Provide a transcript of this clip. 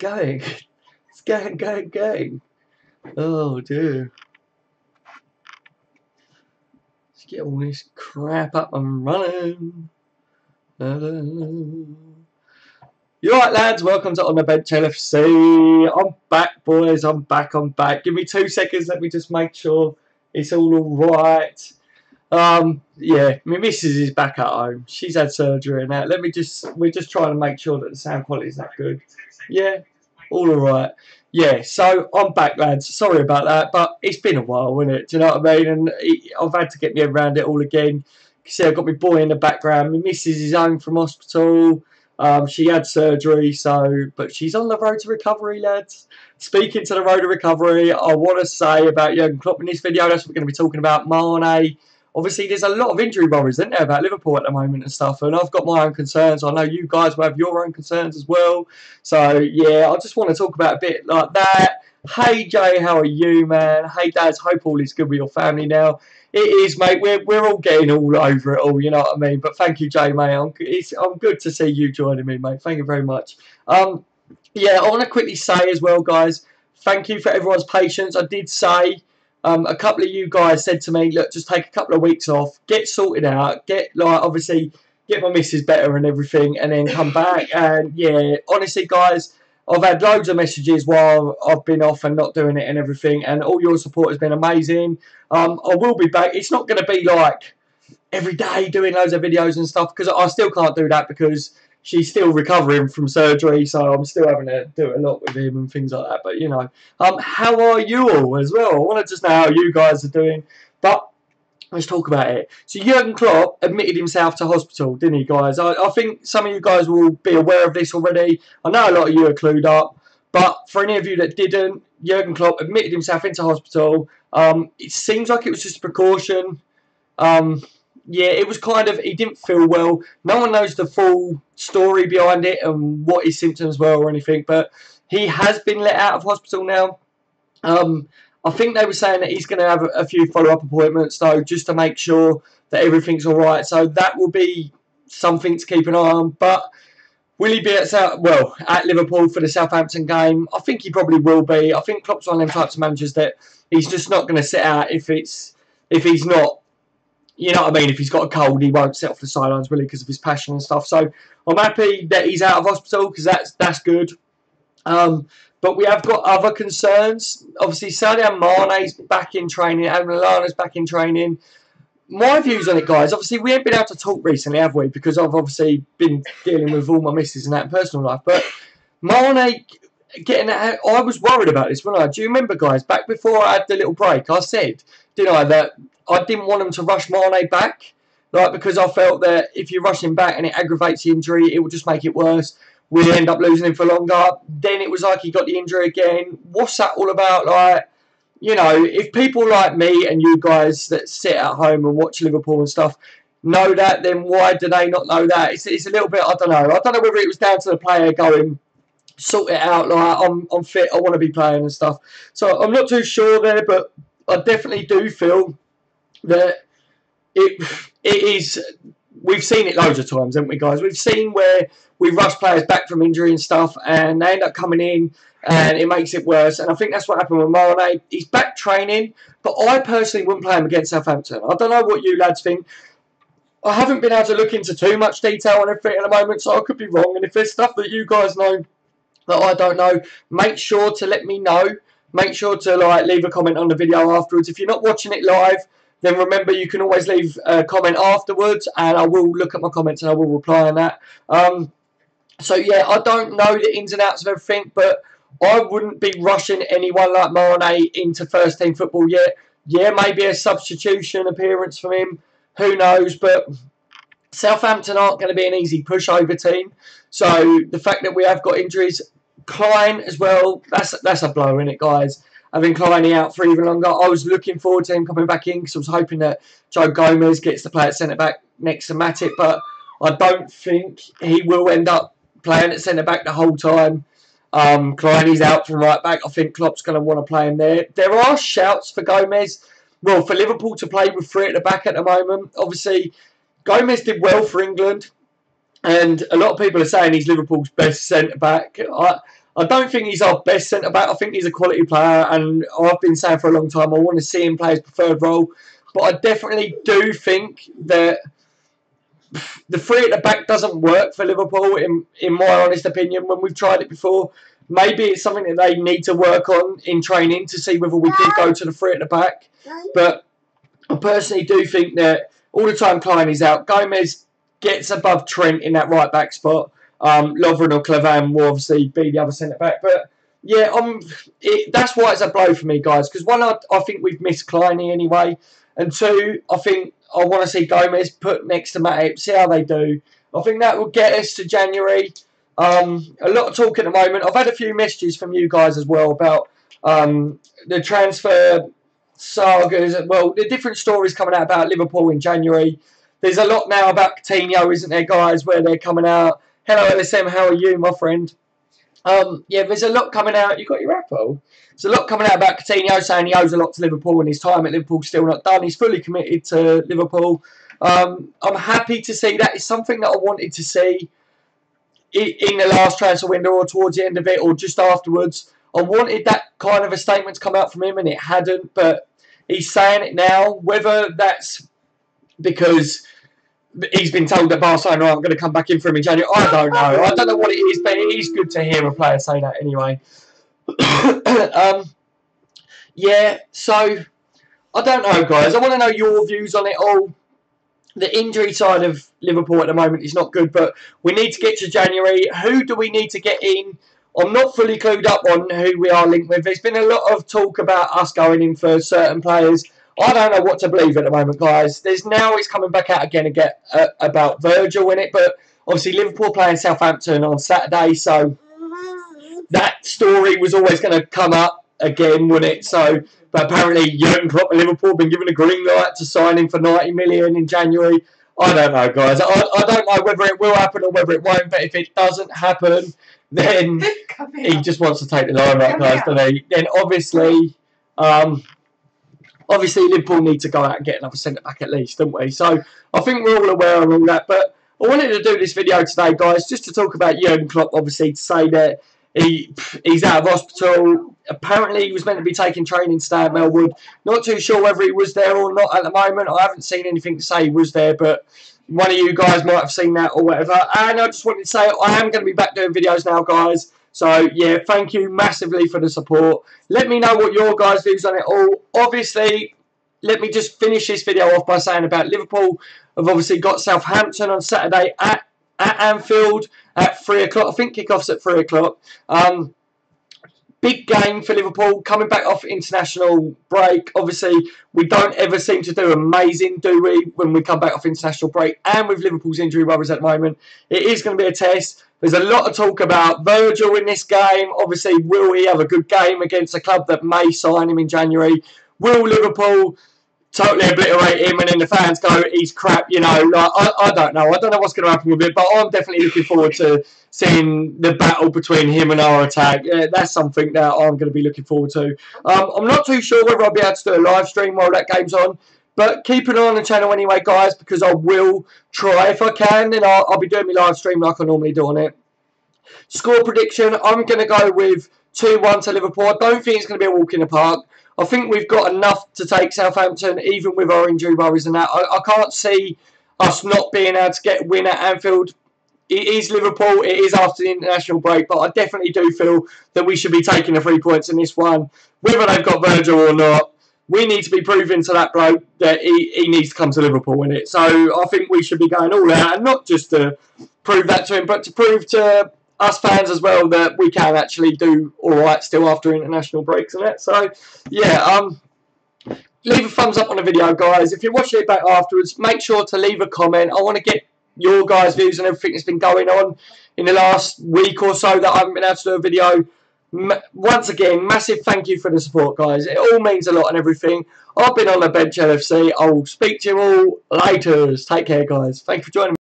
going. It's going. Oh dear. Let's get all this crap up and running. You alright, lads? Welcome to On the Bench LFC. I'm back, boys. I'm back. Give me 2 seconds. Let me just make sure it's all alright. Yeah, my missus is back at home. She's had surgery and that. We're just trying to make sure that the sound quality is that good. Yeah, all alright. Yeah, so I'm back, lads. Sorry about that, but it's been a while, isn't it? Do you know what I mean? And I've had to get me around it all again. You see, I've got my boy in the background. My missus is home from hospital. She had surgery, but she's on the road to recovery, lads. Speaking to the road to recovery, I want to say about Jurgen Klopp in this video. That's what we're going to be talking about. Mane. Obviously, there's a lot of injury worries, isn't there, about Liverpool at the moment and stuff. And I've got my own concerns. I know you guys will have your own concerns as well. So, yeah, I just want to talk about a bit like that. Hey, Jay, how are you, man? Hey, Dads, hope all is good with your family now. It is, mate. We're all getting all over it all, you know what I mean? But thank you, Jay, mate. I'm good to see you joining me, mate. Thank you very much. Yeah, I want to quickly say as well, guys, thank you for everyone's patience. I did say... a couple of you guys said to me, look, just take a couple of weeks off, get sorted out, obviously get my missus better and everything, and then come back. And yeah, honestly, guys, I've had loads of messages while I've been off and not doing it and everything, and all your support has been amazing. I will be back. It's not going to be like every day doing loads of videos and stuff, because I still can't do that because she's still recovering from surgery, so I'm still having to do a lot with him and things like that. But, you know, how are you all as well? I want to just know how you guys are doing. But let's talk about it. So Jurgen Klopp admitted himself to hospital, didn't he, guys? I think some of you guys will be aware of this already. I know a lot of you are clued up. But for any of you that didn't, Jurgen Klopp admitted himself into hospital. It seems like it was just a precaution. Yeah, it was kind of, he didn't feel well. No one knows the full story behind it and what his symptoms were or anything, but he has been let out of hospital now. I think they were saying that he's going to have a few follow-up appointments, though, just to make sure that everything's all right. So that will be something to keep an eye on. But will he be at Liverpool for the Southampton game? I think he probably will be. I think Klopp's one of them types of managers that he's just not going to sit out if he's not. You know what I mean? If he's got a cold, he won't sit off the sidelines, really, because of his passion and stuff. So I'm happy that he's out of hospital, because that's good. But we have got other concerns. Obviously, Sadio Mane's back in training. Adam Lallana's back in training. My views on it, guys, obviously, we haven't been able to talk recently, have we? Because I've obviously been dealing with all my misses and that in personal life. But Mane getting that, I was worried about this, wasn't I? Do you remember, guys, back before I had the little break, I said, didn't I, that I didn't want him to rush Mane back, like, because I felt that if you rush him back and it aggravates the injury, it will just make it worse. We'd end up losing him for longer. Then it was like he got the injury again. What's that all about? Like, you know, if people like me and you guys that sit at home and watch Liverpool and stuff know that, then why do they not know that? It's a little bit, I don't know. I don't know whether it was down to the player going, sort it out, like, I'm fit, I want to be playing and stuff. So I'm not too sure there, but I definitely do feel that it is. We've seen it loads of times, haven't we, guys? We've seen where we rush players back from injury and stuff, and they end up coming in, and it makes it worse. And I think that's what happened with Mane. He's back training, but I personally wouldn't play him against Southampton. I don't know what you lads think. I haven't been able to look into too much detail on everything at the moment, so I could be wrong. And if there's stuff that you guys know that I don't know, make sure to let me know. Make sure to leave a comment on the video afterwards. If you're not watching it live, then remember you can always leave a comment afterwards, and I will look at my comments and I will reply on that. So yeah, I don't know the ins and outs of everything, but I wouldn't be rushing anyone like Mane into first team football yet. Yeah, maybe a substitution appearance from him. Who knows? But Southampton aren't going to be an easy pushover team. So the fact that we have got injuries, Klein as well, that's a blow, isn't it, guys? Having Klein out for even longer. I was looking forward to him coming back in because I was hoping that Joe Gomez gets to play at centre-back next to Matip, but I don't think he will end up playing at centre-back the whole time. Klein is out from right-back. I think Klopp's going to want to play him there. There are shouts for Gomez, well, for Liverpool to play with 3 at the back at the moment. Obviously, Gomez did well for England, and a lot of people are saying he's Liverpool's best centre-back. I don't think he's our best centre-back. I think he's a quality player, and I've been saying for a long time I want to see him play his preferred role. But I definitely do think that the three at the back doesn't work for Liverpool, in my honest opinion, when we've tried it before. Maybe it's something that they need to work on in training to see whether we can go to the three at the back. But I personally do think that all the time Klein is out, Gomez gets above Trent in that right back spot. Lovren or Clavan will obviously be the other centre back. But yeah, that's why it's a blow for me, guys. Because one, I think we've missed Kleiny anyway. And two, I think I want to see Gomez put next to Matip, see how they do. I think that will get us to January. A lot of talk at the moment. I've had a few messages from you guys as well about the transfer sagas. Well, the different stories coming out about Liverpool in January. There's a lot now about Coutinho, isn't there, guys, where they're coming out. Hello, LSM, how are you, my friend? Yeah, there's a lot coming out. You got your apple? There's a lot coming out about Coutinho saying he owes a lot to Liverpool and his time at Liverpool's still not done. He's fully committed to Liverpool. I'm happy to see that. It's something that I wanted to see in the last transfer window or towards the end of it or just afterwards. I wanted that kind of a statement to come out from him and it hadn't, but he's saying it now. Whether that's because he's been told that Barcelona aren't going to come back in for him in January, I don't know. I don't know what it is, but it is good to hear a player say that anyway. Yeah, so I don't know, guys. I want to know your views on it all. The injury side of Liverpool at the moment is not good, but we need to get to January. Who do we need to get in? I'm not fully clued up on who we are linked with. There's been a lot of talk about us going in for certain players. I don't know what to believe at the moment, guys. It's coming back out again about Virgil in it, but obviously Liverpool playing Southampton on Saturday, so that story was always going to come up again, wouldn't it? So, but apparently Jurgen Klopp and Liverpool have been given a green light to sign him for 90 million in January. I don't know, guys. I don't know whether it will happen or whether it won't, but if it doesn't happen, then he just wants to take the limelight, guys, doesn't he? Then obviously Liverpool need to go out and get another centre-back at least, don't we? So I think we're all aware of all that, but I wanted to do this video today, guys, just to talk about Jurgen Klopp, obviously, to say that he's out of hospital. Apparently, he was meant to be taking training today at Melwood. Not too sure whether he was there or not at the moment. I haven't seen anything to say he was there, but one of you guys might have seen that or whatever. And I just wanted to say I am going to be back doing videos now, guys. So, yeah, thank you massively for the support. Let me know what your guys' views on it all. Obviously, let me just finish this video off by saying about Liverpool. I've obviously got Southampton on Saturday at Anfield at 3 o'clock. I think kickoff's at 3 o'clock. Big game for Liverpool, coming back off international break. Obviously, we don't ever seem to do amazing, do we, when we come back off international break? And with Liverpool's injury worries at the moment, it is going to be a test. There's a lot of talk about Virgil in this game. Obviously, will he have a good game against a club that may sign him in January? Will Liverpool totally obliterate him and then the fans go, he's crap, you know? Like, I don't know. I don't know what's going to happen with it, but I'm definitely looking forward to seeing the battle between him and our attack. Yeah, that's something that I'm going to be looking forward to. I'm not too sure whether I'll be able to do a live stream while that game's on, but keep an eye on the channel anyway, guys, because I will try. If I can, then I'll be doing my live stream like I normally do on it. Score prediction, I'm going to go with 2-1 to Liverpool. I don't think it's going to be a walk in the park. I think we've got enough to take Southampton, even with our injury worries and that. I can't see us not being able to get a win at Anfield. It is Liverpool. It is after the international break, but I definitely do feel that we should be taking the 3 points in this one. Whether they've got Virgil or not, we need to be proving to that bloke that he needs to come to Liverpool in it. So I think we should be going all out, and not just to prove that to him, but to prove to us fans as well that we can actually do all right still after international breaks and that. So, yeah, leave a thumbs up on the video, guys. If you're watching it back afterwards, make sure to leave a comment. I want to get your guys' views on everything that's been going on in the last week or so that I haven't been able to do a video. Once again, massive thank you for the support, guys. It all means a lot and everything. I've been on the bench LFC. I will speak to you all later. Take care, guys. Thank you for joining me.